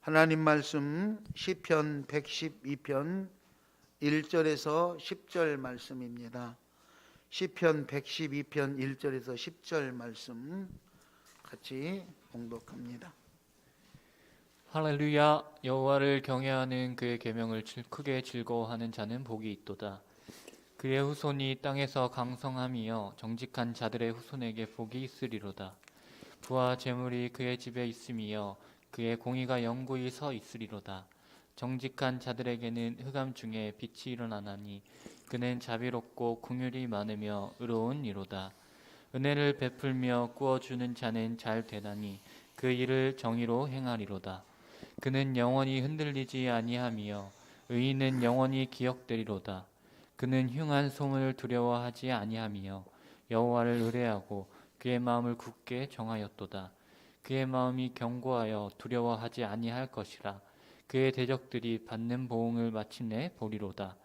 하나님 말씀 시편 112편 1절에서 10절 말씀입니다. 시편 112편 1절에서 10절 말씀 같이 봉독합니다. 할렐루야. 여호와를 경외하는 그의 계명을 크게 즐거워하는 자는 복이 있도다. 그의 후손이 땅에서 강성함이여 정직한 자들의 후손에게 복이 있으리로다. 부와 재물이 그의 집에 있음이여 그의 공의가 영구히 서 있으리로다. 정직한 자들에게는 흑암 중에 빛이 일어나나니 그는 자비롭고 긍휼이 많으며 의로운 이로다. 은혜를 베풀며 구워주는 자는 잘 되나니 그 일을 정의로 행하리로다. 그는 영원히 흔들리지 아니하며 의인은 영원히 기억되리로다. 그는 흉한 소문을 두려워하지 아니하며 여호와를 의뢰하고 그의 마음을 굳게 정하였도다. 그의 마음이 견고하여 두려워하지 아니할 것이라. 그의 대적들이 받는 보응을 마침내 보리로다.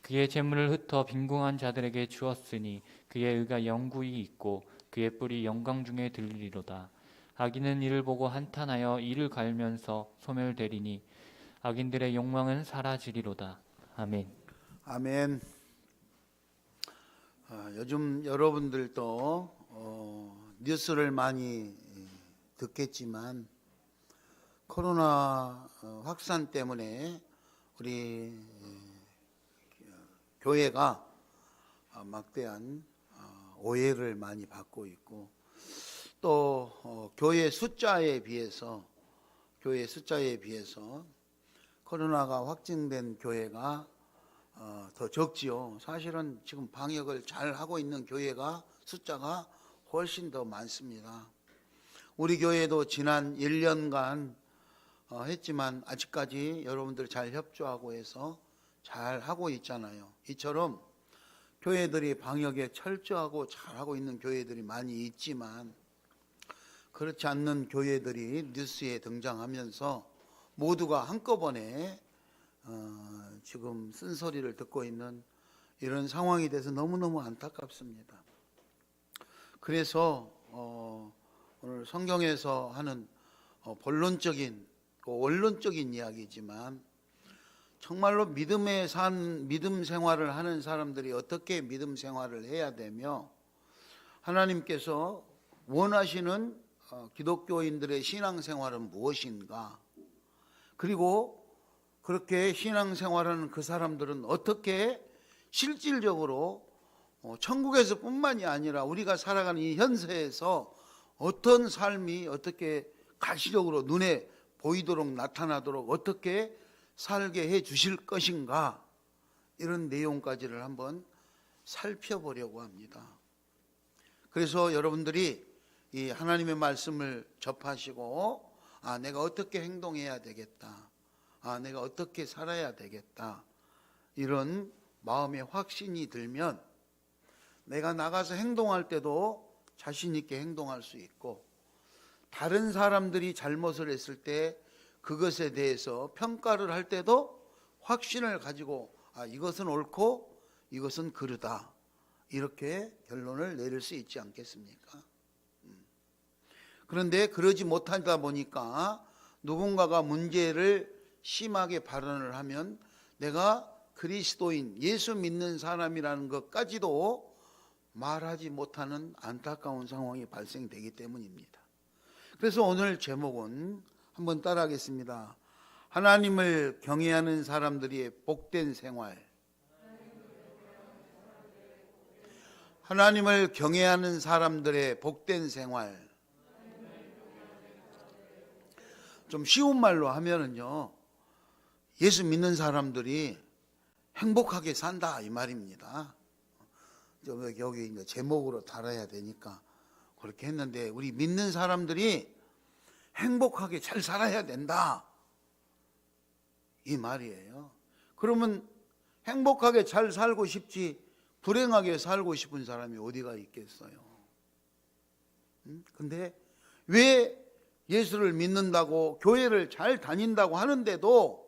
그의 재물을 흩어 빈궁한 자들에게 주었으니 그의 의가 영구히 있고 그의 뿔이 영광 중에 들리리로다. 악인은 이를 보고 한탄하여 이를 갈면서 소멸되리니 악인들의 욕망은 사라지리로다. 아멘. 아멘. 요즘 여러분들도 뉴스를 많이 듣겠지만 코로나 확산 때문에 우리 교회가 막대한 오해를 많이 받고 있고 또 교회 숫자에 비해서 코로나가 확진된 교회가 더 적지요. 사실은 지금 방역을 잘 하고 있는 교회가 숫자가 훨씬 더 많습니다. 우리 교회도 지난 1년간 했지만 아직까지 여러분들 잘 협조하고 해서 잘 하고 있잖아요. 이처럼 교회들이 방역에 철저하고 잘하고 있는 교회들이 많이 있지만 그렇지 않는 교회들이 뉴스에 등장하면서 모두가 한꺼번에 지금 쓴소리를 듣고 있는 이런 상황이 돼서 너무너무 안타깝습니다. 그래서 오늘 성경에서 하는 본론적인 원론적인 이야기지만 정말로 믿음 생활을 하는 사람들이 어떻게 믿음 생활을 해야 되며 하나님께서 원하시는 기독교인들의 신앙생활은 무엇인가, 그리고 그렇게 신앙생활하는 그 사람들은 어떻게 실질적으로 천국에서 뿐만이 아니라 우리가 살아가는 이 현세에서 어떤 삶이 어떻게 가시적으로 눈에 보이도록 나타나도록 어떻게 살게 해 주실 것인가, 이런 내용까지를 한번 살펴보려고 합니다. 그래서 여러분들이 이 하나님의 말씀을 접하시고 내가 어떻게 행동해야 되겠다, 내가 어떻게 살아야 되겠다, 이런 마음의 확신이 들면 내가 나가서 행동할 때도 자신 있게 행동할 수 있고 다른 사람들이 잘못을 했을 때 그것에 대해서 평가를 할 때도 확신을 가지고 이것은 옳고 이것은 그르다, 이렇게 결론을 내릴 수 있지 않겠습니까? 그런데 그러지 못하다 보니까 누군가가 문제를 심하게 발언을 하면 내가 그리스도인, 예수 믿는 사람이라는 것까지도 말하지 못하는 안타까운 상황이 발생되기 때문입니다. 그래서 오늘 제목은 한번 따라하겠습니다. 하나님을 경외하는 사람들이 복된 생활. 하나님을 경외하는 사람들의 복된 생활. 좀 쉬운 말로 하면은요, 예수 믿는 사람들이 행복하게 산다, 이 말입니다. 여기 이제 제목으로 달아야 되니까 그렇게 했는데, 우리 믿는 사람들이 행복하게 잘 살아야 된다, 이 말이에요. 그러면 행복하게 잘 살고 싶지 불행하게 살고 싶은 사람이 어디가 있겠어요? 근데 왜 예수를 믿는다고 교회를 잘 다닌다고 하는데도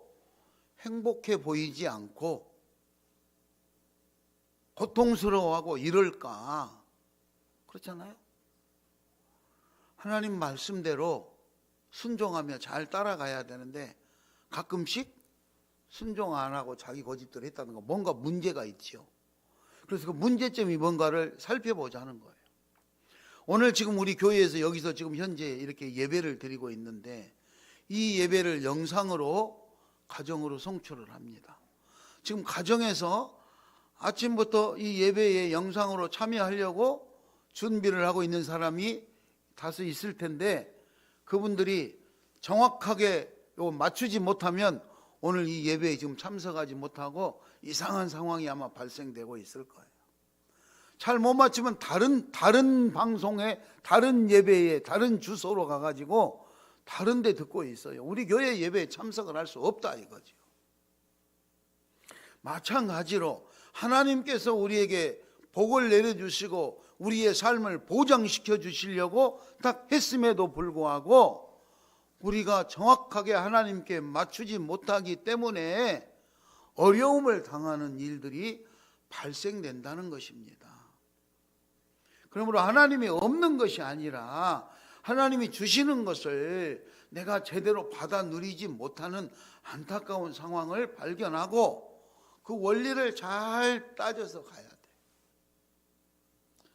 행복해 보이지 않고 고통스러워하고 이럴까? 그렇잖아요. 하나님 말씀대로 순종하며 잘 따라가야 되는데 가끔씩 순종 안 하고 자기 고집대로 했다는 거 뭔가 문제가 있죠. 그래서 그 문제점이 뭔가를 살펴보자 하는 거예요. 오늘 지금 우리 교회에서 여기서 지금 현재 이렇게 예배를 드리고 있는데 이 예배를 영상으로 가정으로 송출을 합니다. 지금 가정에서 아침부터 이 예배에 영상으로 참여하려고 준비를 하고 있는 사람이 다수 있을 텐데 그분들이 정확하게 맞추지 못하면 오늘 이 예배에 지금 참석하지 못하고 이상한 상황이 아마 발생되고 있을 거예요. 잘 못 맞추면 다른 방송에, 다른 예배에, 다른 주소로 가가지고 다른 데 듣고 있어요. 우리 교회 예배에 참석을 할 수 없다 이거죠. 마찬가지로 하나님께서 우리에게 복을 내려주시고 우리의 삶을 보장시켜 주시려고 딱 했음에도 불구하고 우리가 정확하게 하나님께 맞추지 못하기 때문에 어려움을 당하는 일들이 발생된다는 것입니다. 그러므로 하나님이 없는 것이 아니라 하나님이 주시는 것을 내가 제대로 받아 누리지 못하는 안타까운 상황을 발견하고 그 원리를 잘 따져서 가야 돼.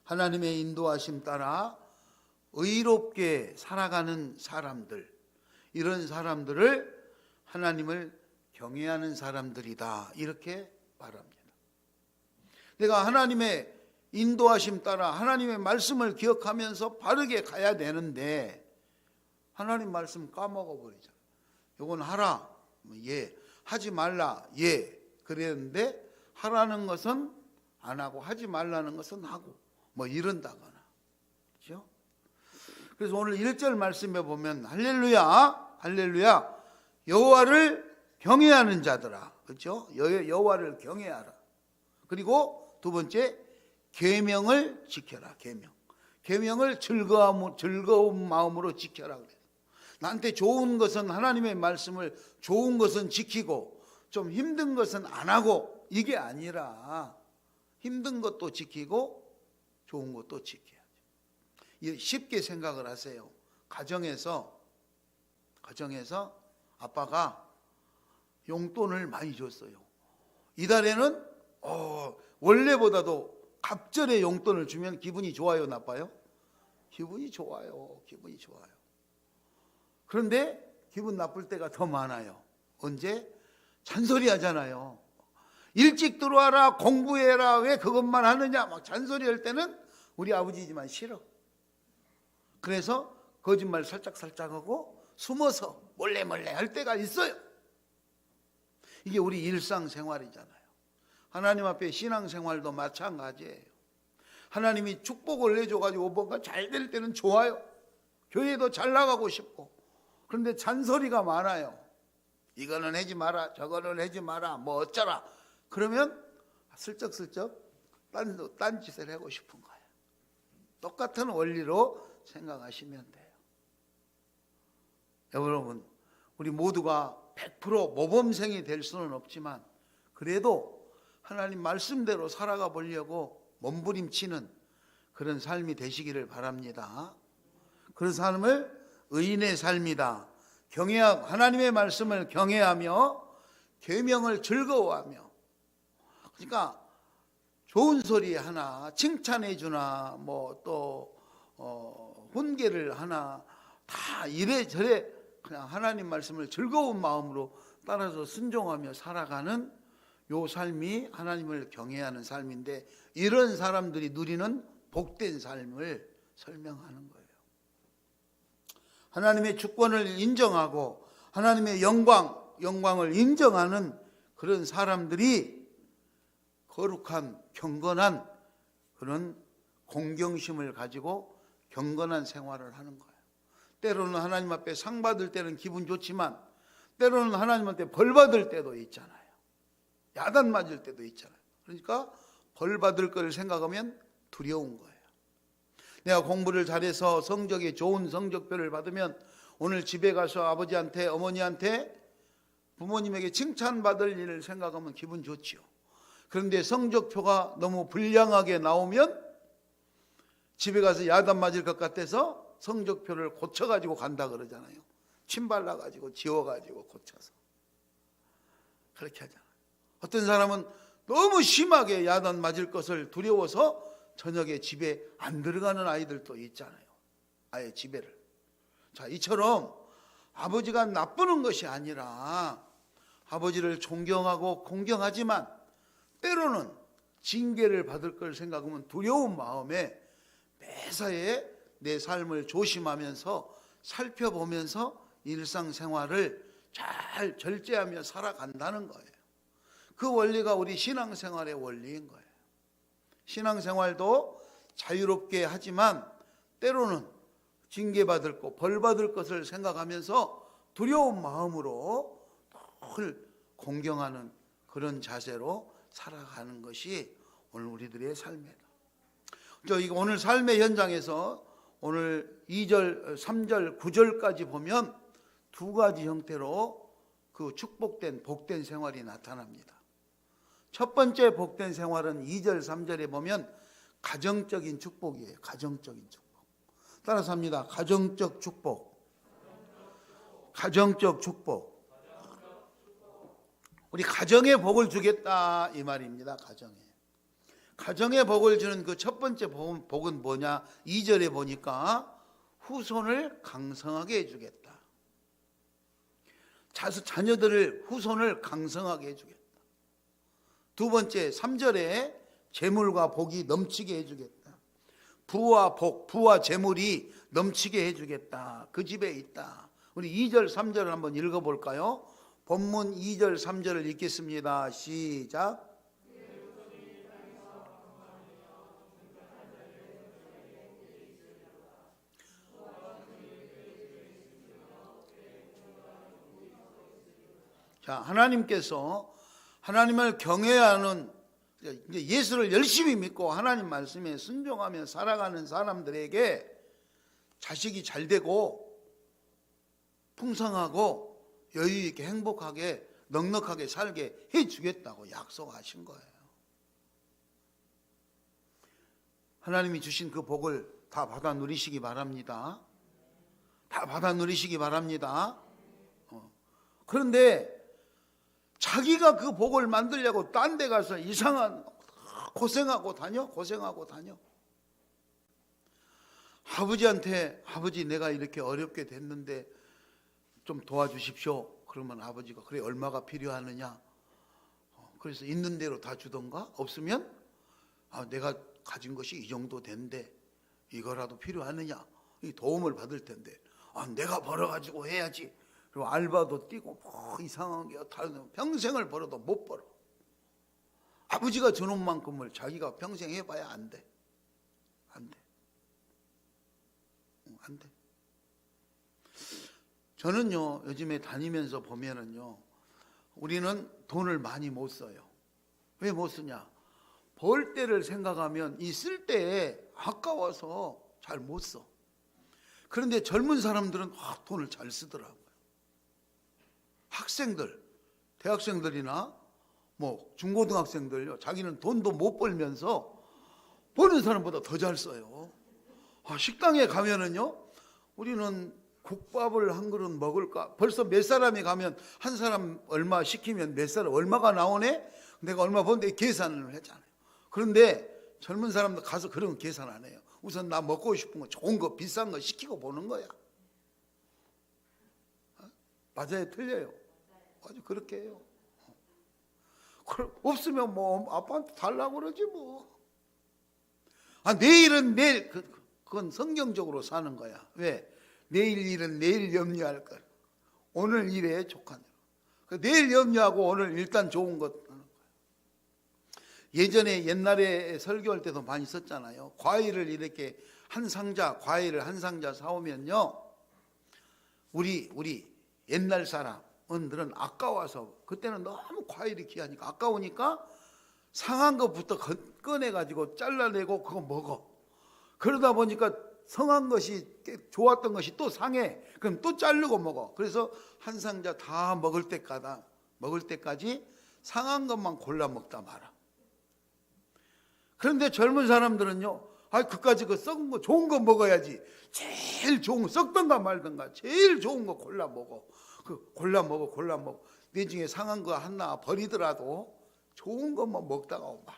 하나님의 인도하심 따라 의롭게 살아가는 사람들, 이런 사람들을 하나님을 경외하는 사람들이다 이렇게 말합니다. 내가 하나님의 인도하심 따라 하나님의 말씀을 기억하면서 바르게 가야 되는데 하나님 말씀 까먹어 버리잖아요. 이건 하라, 예. 하지 말라, 예. 그랬는데 하라는 것은 안 하고 하지 말라는 것은 하고 뭐 이런다거나, 그렇죠? 그래서 오늘 1절 말씀에 보면 할렐루야, 할렐루야, 여호와를 경외하는 자들아, 그렇죠? 여호와를 경외하라. 그리고 두 번째, 계명을 지켜라. 계명을 즐거운 마음으로 지켜라. 그래요. 나한테 좋은 것은 하나님의 말씀을 좋은 것은 지키고 좀 힘든 것은 안 하고 이게 아니라 힘든 것도 지키고 좋은 것도 지켜야죠. 쉽게 생각을 하세요. 가정에서 아빠가 용돈을 많이 줬어요. 이달에는 원래보다도 갑절에 용돈을 주면 기분이 좋아요, 나빠요? 기분이 좋아요. 그런데 기분 나쁠 때가 더 많아요. 언제? 잔소리 하잖아요. 일찍 들어와라, 공부해라, 왜 그것만 하느냐 막 잔소리 할 때는 우리 아버지지만 싫어. 그래서 거짓말 살짝 하고 숨어서 몰래 할 때가 있어요. 이게 우리 일상생활이잖아요. 하나님 앞에 신앙생활도 마찬가지예요. 하나님이 축복을 내줘가지고 뭔가 잘 될 때는 좋아요. 교회도 잘 나가고 싶고. 그런데 잔소리가 많아요. 이거는 하지 마라, 저거는 하지 마라, 뭐 어쩌라. 그러면 슬쩍슬쩍 딴짓을 하고 싶은 거예요. 똑같은 원리로 생각하시면 돼요. 여러분, 우리 모두가 100% 모범생이 될 수는 없지만 그래도 하나님 말씀대로 살아가 보려고 몸부림치는 그런 삶이 되시기를 바랍니다. 그런 삶을 의인의 삶이다. 하나님의 말씀을 경외하며 계명을 즐거워하며, 그러니까 좋은 소리 하나 칭찬해 주나 뭐 또 훈계를 하나 다 이래저래 그냥 하나님 말씀을 즐거운 마음으로 따라서 순종하며 살아가는 요 삶이 하나님을 경외하는 삶인데, 이런 사람들이 누리는 복된 삶을 설명하는 거예요. 하나님의 주권을 인정하고 하나님의 영광을 인정하는 그런 사람들이 거룩한 경건한 그런 공경심을 가지고 경건한 생활을 하는 거예요. 때로는 하나님 앞에 상 받을 때는 기분 좋지만 때로는 하나님한테 벌 받을 때도 있잖아요. 야단 맞을 때도 있잖아요. 그러니까 벌 받을 걸 생각하면 두려운 거예요. 내가 공부를 잘해서 성적이 좋은 성적표를 받으면 오늘 집에 가서 아버지한테 어머니한테 부모님에게 칭찬받을 일을 생각하면 기분 좋지요. 그런데 성적표가 너무 불량하게 나오면 집에 가서 야단 맞을 것 같아서 성적표를 고쳐가지고 간다 그러잖아요. 침 발라가지고 지워가지고 고쳐서 그렇게 하잖아요. 어떤 사람은 너무 심하게 야단 맞을 것을 두려워서 저녁에 집에 안 들어가는 아이들도 있잖아요. 아예 집에를. 자, 이처럼 아버지가 나쁘는 것이 아니라 아버지를 존경하고 공경하지만 때로는 징계를 받을 걸 생각하면 두려운 마음에 매사에 내 삶을 조심하면서 살펴보면서 일상생활을 잘 절제하며 살아간다는 거예요. 그 원리가 우리 신앙생활의 원리인 거예요. 신앙생활도 자유롭게 하지만 때로는 징계받을 것, 벌받을 것을 생각하면서 두려운 마음으로 늘 공경하는 그런 자세로 살아가는 것이 오늘 우리들의 삶이다. 이거 오늘 삶의 현장에서 오늘 2절, 3절, 9절까지 보면 두 가지 형태로 그 축복된, 복된 생활이 나타납니다. 첫 번째 복된 생활은 2절, 3절에 보면 가정적인 축복이에요. 가정적인 축복. 따라서 합니다. 가정적 축복. 가정적 축복. 우리 가정에 복을 주겠다 이 말입니다. 가정에 복을 주는 그 첫 번째 복은 뭐냐? 2절에 보니까 후손을 강성하게 해주겠다. 자녀들을 후손을 강성하게 해주겠다. 두 번째 3절에 재물과 복이 넘치게 해주겠다. 부와 복, 부와 재물이 넘치게 해주겠다. 그 집에 있다. 우리 2절 3절을 한번 읽어볼까요? 본문 2절 3절을 읽겠습니다. 시작. 자, 하나님께서 하나님을 경외하는, 이제 예수를 열심히 믿고 하나님 말씀에 순종하며 살아가는 사람들에게 자식이 잘 되고 풍성하고 여유 있게 행복하게 넉넉하게 살게 해주겠다고 약속하신 거예요. 하나님이 주신 그 복을 다 받아 누리시기 바랍니다. 다 받아 누리시기 바랍니다. 그런데 자기가 그 복을 만들려고 딴 데 가서 이상한 고생하고 다녀. 아버지한테 아버지 내가 이렇게 어렵게 됐는데 좀 도와주십시오. 그러면 아버지가 그래 얼마가 필요하느냐. 그래서 있는 대로 다 주던가 없으면 내가 가진 것이 이 정도 된대. 이거라도 필요하느냐. 이 도움을 받을 텐데 내가 벌어가지고 해야지. 그리고 알바도 뛰고 뭐 이상한 게 평생을 벌어도 못 벌어. 아버지가 주는 만큼을 자기가 평생 해봐야 안 돼. 안 돼. 저는요 요즘에 다니면서 보면은요 우리는 돈을 많이 못 써요. 왜 못 쓰냐? 벌 때를 생각하면 이 쓸 때에 아까워서 잘 못 써. 그런데 젊은 사람들은 돈을 잘 쓰더라고요. 학생들, 대학생들이나 뭐 중고등학생들요 자기는 돈도 못 벌면서 버는 사람보다 더 잘 써요. 식당에 가면은요 우리는 국밥을 한 그릇 먹을까? 벌써 몇 사람이 가면 한 사람 얼마 시키면 몇 사람 얼마가 나오네? 내가 얼마 버는데 계산을 했잖아요. 그런데 젊은 사람들 가서 그런 계산 안 해요. 우선 나 먹고 싶은 거 좋은 거 비싼 거 시키고 보는 거야. 맞아요, 틀려요? 아주 그렇게 해요. 없으면 뭐 아빠한테 달라고 그러지 뭐. 내일은 내일. 그건 성경적으로 사는 거야. 왜? 내일 일은 내일 염려할 걸. 오늘 일에 족하냐. 내일 염려하고 오늘 일단 좋은 것 하는 거야. 예전에 옛날에 설교할 때도 많이 썼잖아요. 과일을 이렇게 과일을 한 상자 사오면요. 우리 옛날 사람들은 아까워서 그때는 너무 과일이 귀하니까 아까우니까 상한 것부터 꺼내가지고 잘라내고 그거 먹어. 그러다 보니까 성한 것이 좋았던 것이 또 상해. 그럼 또 자르고 먹어. 그래서 한 상자 다 먹을 때까지 상한 것만 골라 먹다 말아. 그런데 젊은 사람들은요 아, 그까지 그 썩은 거 좋은 거 먹어야지. 제일 좋은 거 썩던가 말던가 제일 좋은 거 골라 먹어. 그 골라 먹어. 내 중에 상한 거 하나 버리더라도 좋은 것만 먹다가 말.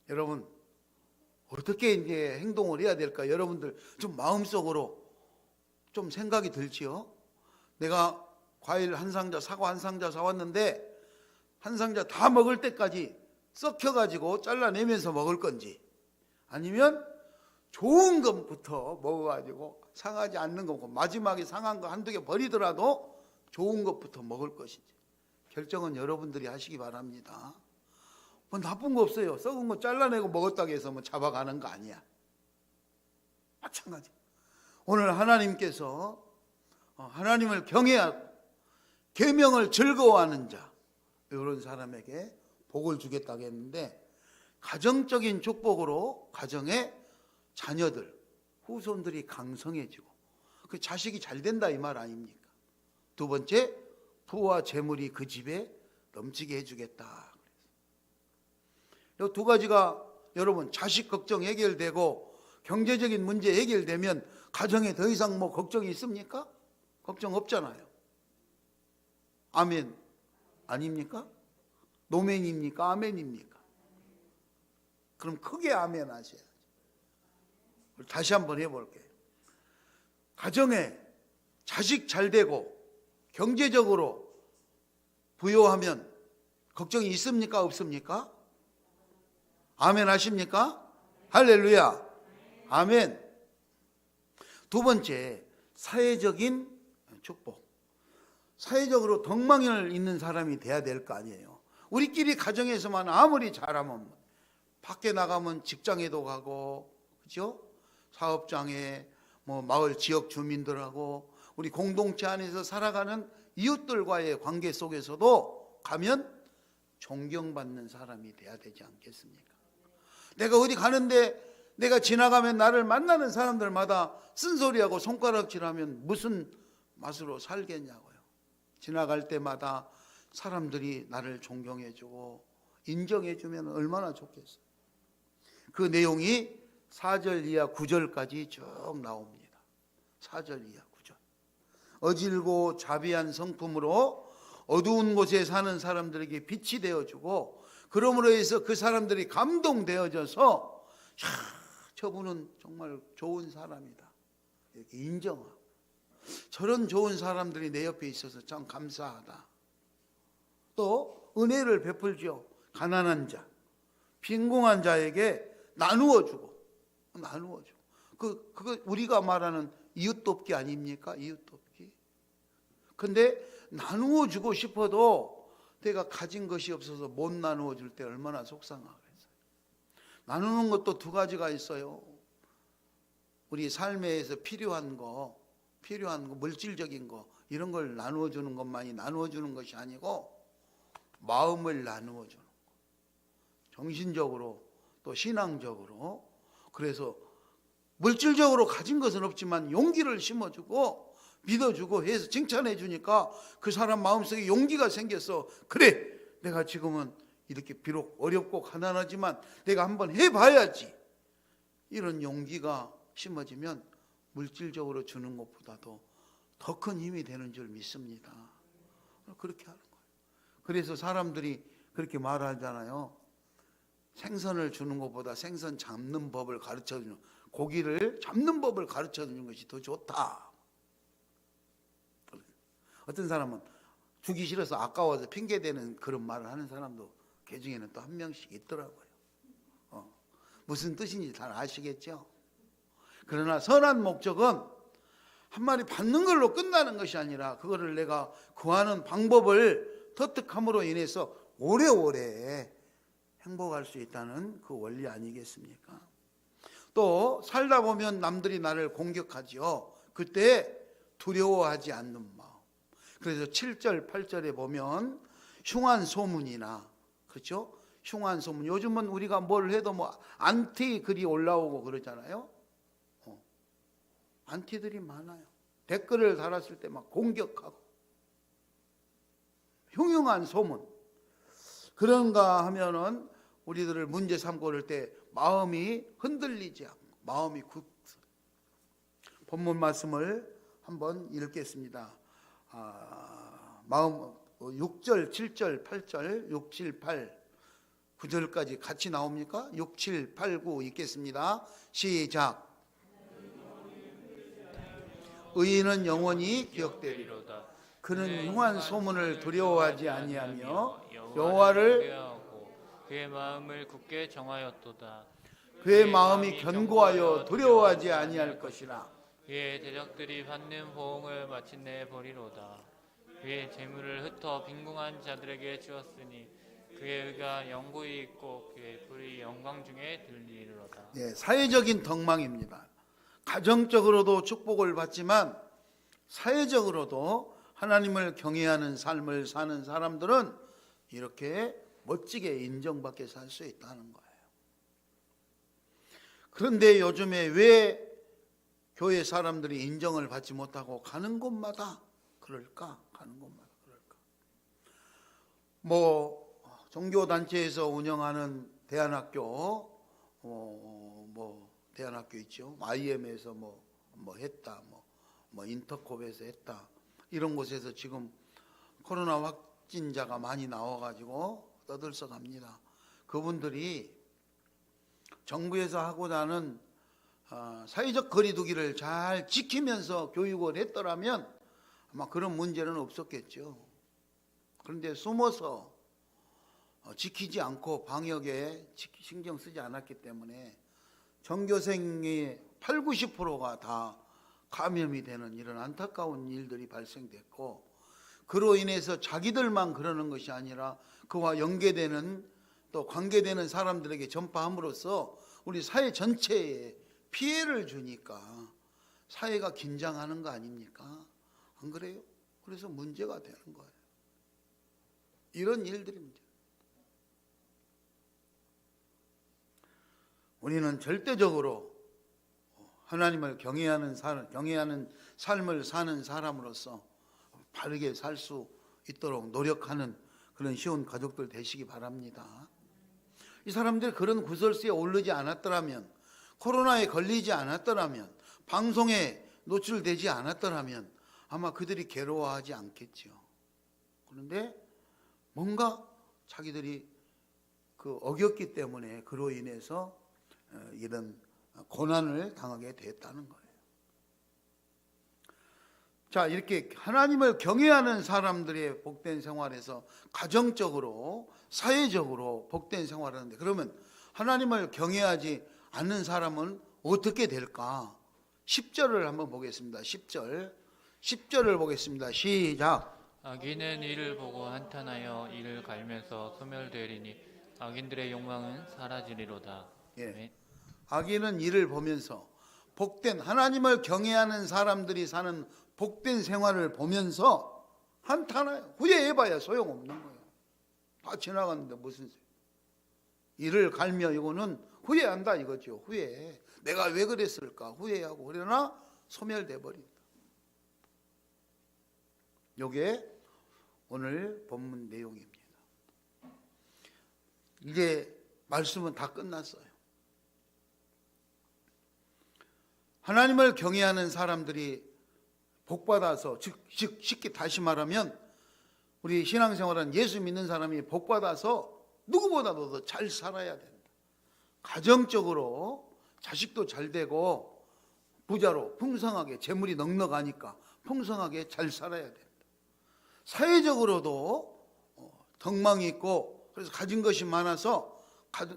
여러분 어떻게 이제 행동을 해야 될까? 여러분들 좀 마음속으로 좀 생각이 들지요? 내가 과일 한 상자, 사과 한 상자 사왔는데 한 상자 다 먹을 때까지 썩혀가지고 잘라내면서 먹을 건지, 아니면 좋은 것부터 먹어가지고 상하지 않는 거고 마지막에 상한 거 한두 개 버리더라도 좋은 것부터 먹을 것인지 결정은 여러분들이 하시기 바랍니다. 뭐 나쁜 거 없어요. 썩은 거 잘라내고 먹었다고 해서 뭐 잡아가는 거 아니야. 마찬가지. 오늘 하나님께서 하나님을 경외하고 계명을 즐거워하는 자, 이런 사람에게 복을 주겠다고 했는데, 가정적인 축복으로 가정의 자녀들, 후손들이 강성해지고 그 자식이 잘 된다 이 말 아닙니까? 두 번째, 부와 재물이 그 집에 넘치게 해주겠다. 이 두 가지가 여러분 자식 걱정 해결되고 경제적인 문제 해결되면 가정에 더 이상 뭐 걱정이 있습니까? 걱정 없잖아요. 아멘 아닙니까? 노멘입니까? 아멘입니까? 그럼 크게 아멘 하셔야죠. 다시 한번 해볼게요. 가정에 자식 잘 되고 경제적으로 부유하면 걱정이 있습니까? 없습니까? 아멘 하십니까? 할렐루야. 아멘. 두 번째, 사회적인 축복. 사회적으로 덕망을 있는 사람이 돼야 될 거 아니에요. 우리끼리 가정에서만 아무리 잘하면 밖에 나가면 직장에도 가고, 그죠? 사업장에 뭐 마을 지역 주민들하고 우리 공동체 안에서 살아가는 이웃들과의 관계 속에서도 가면 존경받는 사람이 돼야 되지 않겠습니까? 내가 어디 가는데 내가 지나가면 나를 만나는 사람들마다 쓴소리하고 손가락질하면 무슨 맛으로 살겠냐고요. 지나갈 때마다 사람들이 나를 존경해주고 인정해주면 얼마나 좋겠어요. 그 내용이 4절 이하 9절까지 쭉 나옵니다. 4절 이하 9절. 어질고 자비한 성품으로 어두운 곳에 사는 사람들에게 빛이 되어주고, 그러므로 해서 그 사람들이 감동되어져서 저분은 정말 좋은 사람이다 이렇게 인정하고, 저런 좋은 사람들이 내 옆에 있어서 참 감사하다. 또 은혜를 베풀죠. 가난한 자, 빈궁한 자에게 나누어주고. 그거 우리가 말하는 이웃돕기 아닙니까? 이웃돕기. 근데 나누어주고 싶어도 내가 가진 것이 없어서 못 나누어줄 때 얼마나 속상하겠어요. 나누는 것도 두 가지가 있어요. 우리 삶에서 필요한 거, 물질적인 거, 이런 걸 나누어주는 것만이 나누어주는 것이 아니고 마음을 나누어주는 거. 정신적으로 또 신앙적으로. 그래서 물질적으로 가진 것은 없지만 용기를 심어주고 믿어주고 해서 칭찬해 주니까 그 사람 마음속에 용기가 생겼어. 그래, 내가 지금은 이렇게 비록 어렵고 가난하지만 내가 한번 해봐야지. 이런 용기가 심어지면 물질적으로 주는 것보다도 더 큰 힘이 되는 줄 믿습니다. 그렇게 하는 거예요. 그래서 사람들이 그렇게 말하잖아요. 생선을 주는 것보다 생선 잡는 법을 가르쳐주는, 고기를 잡는 법을 가르쳐주는 것이 더 좋다. 어떤 사람은 주기 싫어서 아까워서 핑계대는 그런 말을 하는 사람도 그 중에는 또 한 명씩 있더라고요. 무슨 뜻인지 잘 아시겠죠? 그러나 선한 목적은 한 마리 받는 걸로 끝나는 것이 아니라 그거를 내가 구하는 방법을 터득함으로 인해서 오래오래 행복할 수 있다는 그 원리 아니겠습니까? 또 살다 보면 남들이 나를 공격하죠. 그때 두려워하지 않는 마음. 그래서 7절, 8절에 보면 흉한 소문이나, 그렇죠? 흉한 소문. 요즘은 우리가 뭘 해도 뭐 안티 글이 올라오고 그러잖아요. 안티들이 많아요. 댓글을 달았을 때 막 공격하고. 흉흉한 소문. 그런가 하면은 우리들을 문제 삼고 그럴 때 마음이 흔들리지 않고 마음이 본문 말씀을 한번 읽겠습니다. 6절, 7절, 8절, 6, 7, 8, 9절까지 같이 나옵니까? 6, 7, 8, 9 읽겠습니다. 시작. 의인은 영원히 기억되리로다. 그는 흉한 소문을 두려워하지 아니하며 여호와를 그의 마음을 굳게 정하였도다. 그의 마음이 견고하여 두려워하지 아니할 것이라. 그의 대적들이 받는 보응을 마침내 보리로다. 그의 재물을 흩어 빈궁한 자들에게 주었으니 그의 의가 영구히 있고 그의 불이 영광 중에 들리리로다. 사회적인 덕망입니다. 가정적으로도 축복을 받지만 사회적으로도 하나님을 경외하는 삶을 사는 사람들은 이렇게 멋지게 인정받게 살 수 있다는 거예요. 그런데 요즘에 왜 교회 사람들이 인정을 받지 못하고 가는 곳마다 그럴까? 가는 곳마다 그럴까? 종교단체에서 운영하는 대안학교, 대안학교 있죠. IM에서 했다, 인터콥에서 했다. 이런 곳에서 지금 코로나 확진자가 많이 나와가지고 떠들썩합니다. 그분들이 정부에서 하고자 하는 사회적 거리두기를 잘 지키면서 교육을 했더라면 아마 그런 문제는 없었겠죠. 그런데 숨어서 지키지 않고 방역에 신경 쓰지 않았기 때문에 전교생의 8, 90%가 다 감염이 되는 이런 안타까운 일들이 발생됐고, 그로 인해서 자기들만 그러는 것이 아니라 그와 연계되는 또 관계되는 사람들에게 전파함으로써 우리 사회 전체에 피해를 주니까 사회가 긴장하는 거 아닙니까? 안 그래요? 그래서 문제가 되는 거예요. 이런 일들입니다. 우리는 절대적으로 하나님을 경외하는 삶을 사는 사람으로서 바르게 살 수 있도록 노력하는 그런 쉬운 가족들 되시기 바랍니다. 이 사람들이 그런 구설수에 오르지 않았더라면, 코로나에 걸리지 않았더라면, 방송에 노출되지 않았더라면 아마 그들이 괴로워하지 않겠죠. 그런데 뭔가 자기들이 어겼기 때문에 그로 인해서 이런 고난을 당하게 됐다는 거예요. 자, 이렇게 하나님을 경외하는 사람들의 복된 생활에서 가정적으로, 사회적으로 복된 생활을 하는데, 그러면 하나님을 경외하지 않는 사람은 어떻게 될까? 10절을 한번 보겠습니다. 10절을 보겠습니다. 시작. 악인은 이를 보고 한탄하여 이를 갈면서 소멸되리니 악인들의 욕망은 사라지리로다. 예. 악인은 이를 보면서, 복된 하나님을 경외하는 사람들이 사는 복된 생활을 보면서 한탄해요. 후회해봐야 소용없는 거예요. 다 지나갔는데 무슨 이를 갈며, 이거는 후회한다 이거죠. 후회. 내가 왜 그랬을까 후회하고, 그러나 소멸돼 버린다. 이게 오늘 본문 내용입니다. 이제 말씀은 다 끝났어요. 하나님을 경외하는 사람들이 복받아서, 즉 쉽게 다시 말하면 우리 신앙생활은 예수 믿는 사람이 복받아서 누구보다도 더 잘 살아야 된다. 가정적으로 자식도 잘 되고 부자로 풍성하게, 재물이 넉넉하니까 풍성하게 잘 살아야 된다. 사회적으로도 덕망이 있고, 그래서 가진 것이 많아서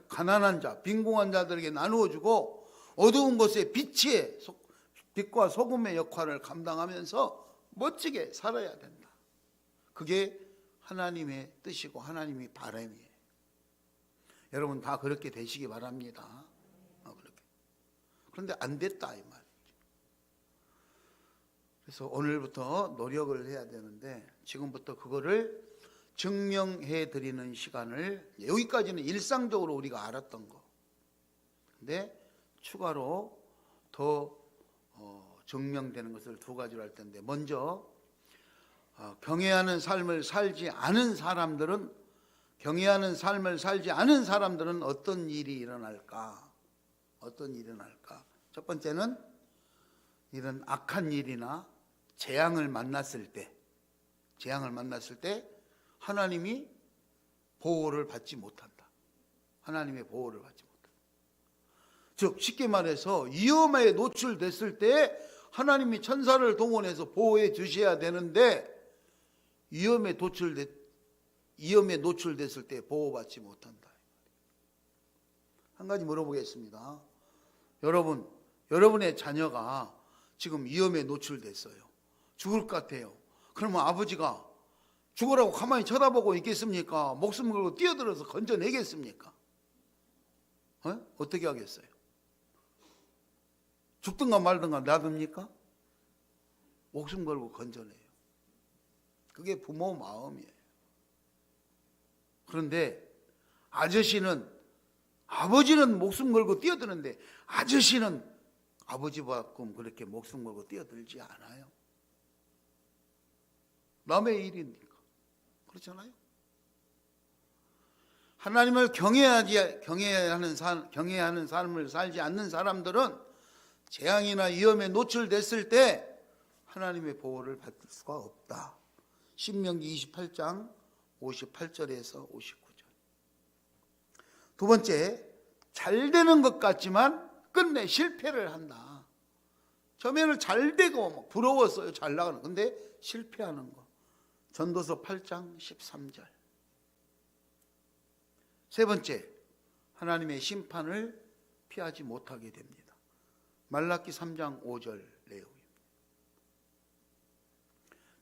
가난한 자, 빈곤한 자들에게 나누어주고 어두운 곳에 빛과 소금의 역할을 감당하면서 멋지게 살아야 된다. 그게 하나님의 뜻이고 하나님의 바람이에요. 여러분 다 그렇게 되시기 바랍니다. 그렇게. 그런데 안 됐다 이 말이죠. 그래서 오늘부터 노력을 해야 되는데, 지금부터 그거를 증명해 드리는 시간을, 여기까지는 일상적으로 우리가 알았던 거, 근데 추가로 더 증명되는 것을 두 가지로 할 텐데, 먼저 경외하는 삶을 살지 않은 사람들은 경외하는 삶을 살지 않은 사람들은 어떤 일이 일어날까? 어떤 일이 일어날까? 첫 번째는 이런 악한 일이나 재앙을 만났을 때 하나님이 보호를 받지 못한다. 하나님의 보호를 받지 못한다. 즉 쉽게 말해서 위험에 노출됐을 때 하나님이 천사를 동원해서 보호해 주셔야 되는데 위험에 노출됐을 때 보호받지 못한다. 한 가지 물어보겠습니다. 여러분의 자녀가 지금 위험에 노출됐어요. 죽을 것 같아요. 그러면 아버지가 죽으라고 가만히 쳐다보고 있겠습니까? 목숨 걸고 뛰어들어서 건져내겠습니까? 어떻게 하겠어요? 죽든가 말든가 놔둡니까? 목숨 걸고 건져내요. 그게 부모 마음이에요. 그런데 아버지는 목숨 걸고 뛰어드는데 아저씨는 아버지만큼 그렇게 목숨 걸고 뛰어들지 않아요. 남의 일이니까. 그렇잖아요. 하나님을 경외하는 삶을 살지 않는 사람들은 재앙이나 위험에 노출됐을 때 하나님의 보호를 받을 수가 없다. 신명기 28장 58절에서 59절. 두 번째, 잘 되는 것 같지만 끝내 실패를 한다. 처음에는 잘 되고 막 부러웠어요. 잘 나가는. 근데 실패하는 거. 전도서 8장 13절. 세 번째, 하나님의 심판을 피하지 못하게 됩니다. 말라기 3장 5절 내용입니다.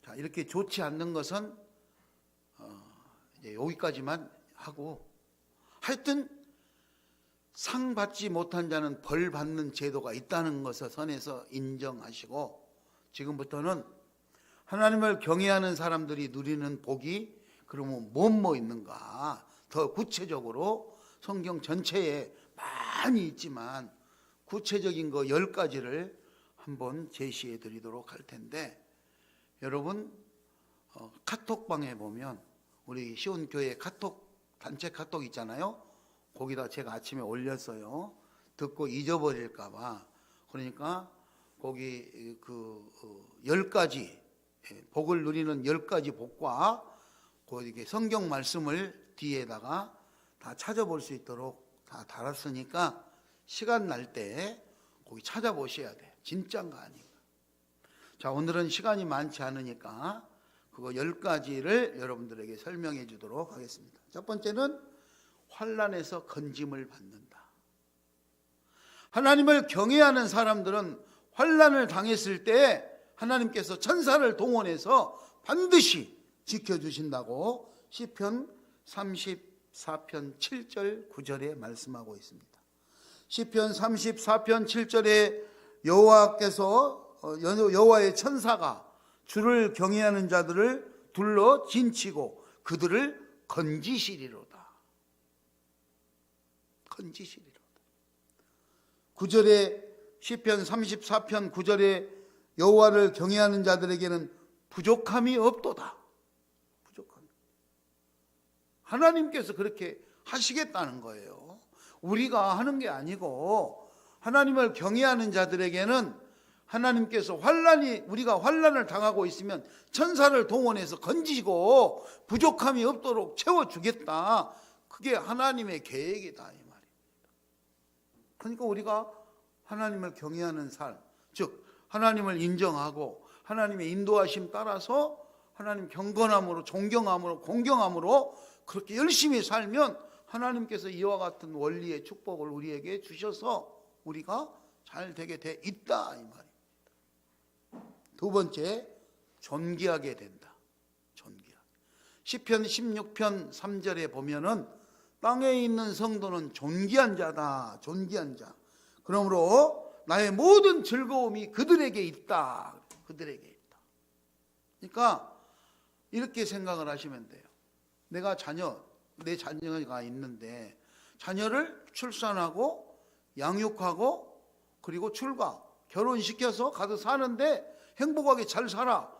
자, 이렇게 좋지 않는 것은 이제 여기까지만 하고, 하여튼 상 받지 못한 자는 벌 받는 제도가 있다는 것을 선에서 인정하시고, 지금부터는 하나님을 경외하는 사람들이 누리는 복이 그러면 뭐 있는가, 더 구체적으로 성경 전체에 많이 있지만 구체적인 거 10가지를 한번 제시해 드리도록 할 텐데, 여러분 카톡방에 보면 우리 시온교회 단체 카톡 있잖아요. 거기다 제가 아침에 올렸어요. 듣고 잊어버릴까 봐. 그러니까 거기 10가지 복을 누리는 10가지 복과 이렇게 성경 말씀을 뒤에다가 다 찾아볼 수 있도록 다 달았으니까 시간 날 때 거기 찾아보셔야 돼요. 진짜인가 아닌가. 자, 오늘은 시간이 많지 않으니까 그거 10가지를 여러분들에게 설명해 주도록 하겠습니다. 첫 번째는 환난에서 건짐을 받는다. 하나님을 경외하는 사람들은 환난을 당했을 때 하나님께서 천사를 동원해서 반드시 지켜주신다고 시편 34편 7절 9절에 말씀하고 있습니다. 시편 34편 7절에 여호와의 천사가 주를 경외하는 자들을 둘러 진치고 그들을 건지시리로다. 건지시리로다. 9절에 시편 34편 9절에 여호와를 경외하는 자들에게는 부족함이 없도다. 부족함. 하나님께서 그렇게 하시겠다는 거예요. 우리가 하는 게 아니고 하나님을 경외하는 자들에게는 하나님께서 우리가 환난을 당하고 있으면 천사를 동원해서 건지고 부족함이 없도록 채워주겠다. 그게 하나님의 계획이다 이 말입니다. 그러니까 우리가 하나님을 경외하는 삶, 즉 하나님을 인정하고 하나님의 인도하심 따라서 하나님 경건함으로 존경함으로 공경함으로 그렇게 열심히 살면 하나님께서 이와 같은 원리의 축복을 우리에게 주셔서 우리가 잘 되게 돼 있다 이 말입니다. 두 번째, 존귀하게 된다. 존귀하게. 시편 16편 3절에 보면은 땅에 있는 성도는 존귀한 자다. 존귀한 자. 그러므로 나의 모든 즐거움이 그들에게 있다. 그들에게 있다. 그러니까 이렇게 생각을 하시면 돼요. 내 자녀가 있는데 자녀를 출산하고 양육하고 그리고 결혼시켜서 가서 사는데 행복하게 잘 살아.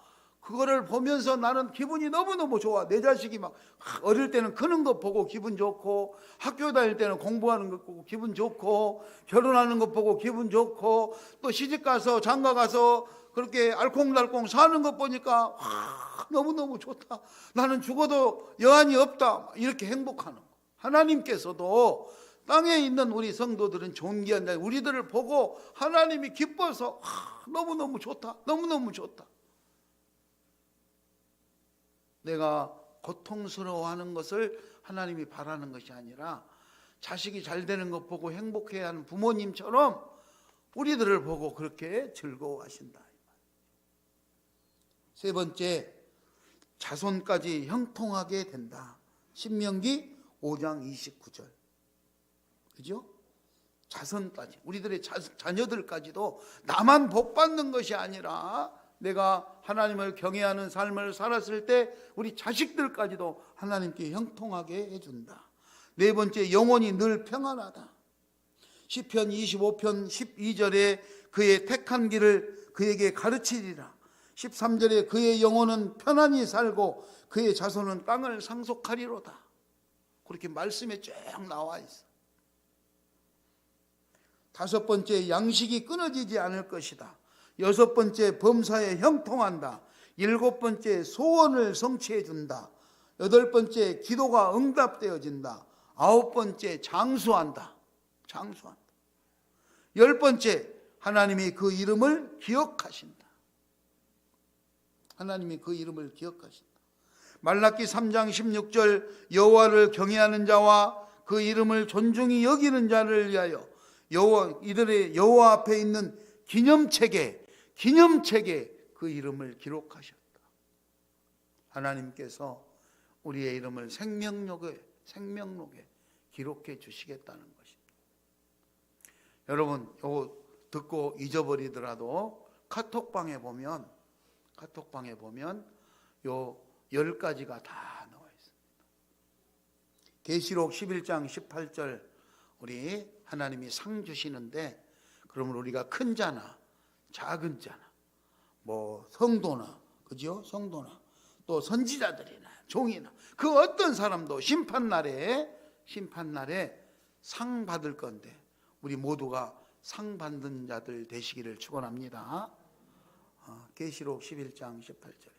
그거를 보면서 나는 기분이 너무너무 좋아. 내 자식이 막 어릴 때는 크는 것 보고 기분 좋고, 학교 다닐 때는 공부하는 것 보고 기분 좋고, 결혼하는 것 보고 기분 좋고, 또 시집가서 장가가서 그렇게 알콩달콩 사는 것 보니까 너무너무 좋다. 나는 죽어도 여한이 없다. 이렇게 행복하는 거. 하나님께서도 땅에 있는 우리 성도들은 존귀한 자, 우리들을 보고 하나님이 기뻐서 너무너무 좋다. 너무너무 좋다. 내가 고통스러워하는 것을 하나님이 바라는 것이 아니라 자식이 잘 되는 것 보고 행복해야 하는 부모님처럼 우리들을 보고 그렇게 즐거워하신다. 세 번째, 자손까지 형통하게 된다. 신명기 5장 29절. 그죠? 자손까지, 우리들의 자녀들까지도 나만 복 받는 것이 아니라 내가 하나님을 경외하는 삶을 살았을 때 우리 자식들까지도 하나님께 형통하게 해준다. 네 번째, 영혼이 늘 평안하다. 시편 25편 12절에 그의 택한 길을 그에게 가르치리라. 13절에 그의 영혼은 편안히 살고 그의 자손은 땅을 상속하리로다. 그렇게 말씀에 쭉 나와 있어. 다섯 번째, 양식이 끊어지지 않을 것이다. 여섯 번째, 범사에 형통한다. 일곱 번째, 소원을 성취해 준다. 여덟 번째, 기도가 응답되어진다. 아홉 번째, 장수한다. 장수한다. 열 번째, 하나님이 그 이름을 기억하신다. 하나님이 그 이름을 기억하신다. 말라기 3장 16절, 여호와를 경외하는 자와 그 이름을 존중히 여기는 자를 위하여 이들의 여호와 앞에 있는 기념책에 그 이름을 기록하셨다. 하나님께서 우리의 이름을 생명록에 기록해 주시겠다는 것입니다. 여러분, 이거 듣고 잊어버리더라도 카톡방에 보면 요 10가지가 다 나와 있습니다. 계시록 11장 18절, 우리 하나님이 상 주시는데, 그러면 우리가 큰 자나 작은 자나 뭐 성도나, 그죠? 성도나 또 선지자들이나 종이나 그 어떤 사람도 심판날에 상 받을 건데 우리 모두가 상 받는 자들 되시기를 축원합니다. 계시록 11장 18절에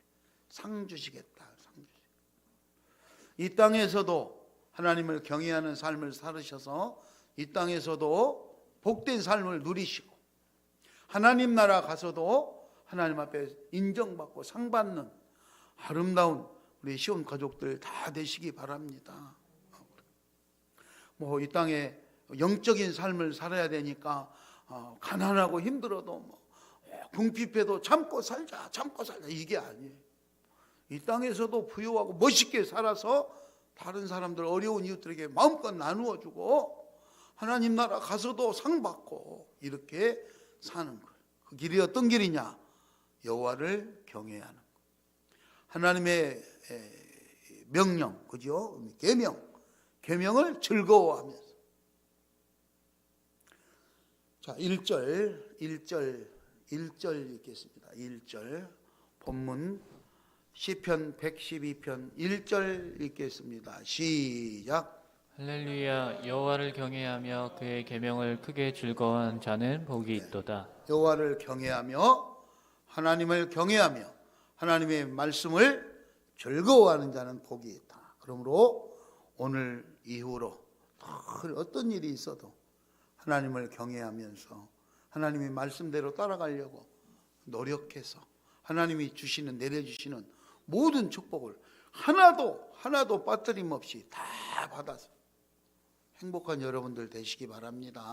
상 주시겠다. 상 주시겠다. 이 땅에서도 하나님을 경외하는 삶을 살으셔서 이 땅에서도 복된 삶을 누리시고, 하나님 나라 가서도 하나님 앞에 인정받고 상 받는 아름다운 우리 시온 가족들 다 되시기 바랍니다. 뭐 이 땅에 영적인 삶을 살아야 되니까 가난하고 힘들어도 궁핍해도 참고 살자 이게 아니에요. 이 땅에서도 부유하고 멋있게 살아서 다른 사람들, 어려운 이웃들에게 마음껏 나누어 주고 하나님 나라 가서도 상 받고 이렇게 사는 거예요. 그 길이 어떤 길이냐? 여호와를 경외하는 거. 하나님의 명령, 그죠? 계명을 즐거워하면서. 자, 1절 읽겠습니다. 1절 본문 시편 112편 1절 읽겠습니다. 시작. 할렐루야. 여호와를 경외하며 그의 계명을 크게 즐거워하는 자는 복이 있도다. 여호와를 경외하며, 하나님을 경외하며 하나님의 말씀을 즐거워하는 자는 복이 있다. 그러므로 오늘 이후로 어떤 일이 있어도 하나님을 경외하면서 하나님의 말씀대로 따라가려고 노력해서 하나님이 내려주시는 모든 축복을 하나도 빠뜨림 없이 다 받아서 행복한 여러분들 되시기 바랍니다.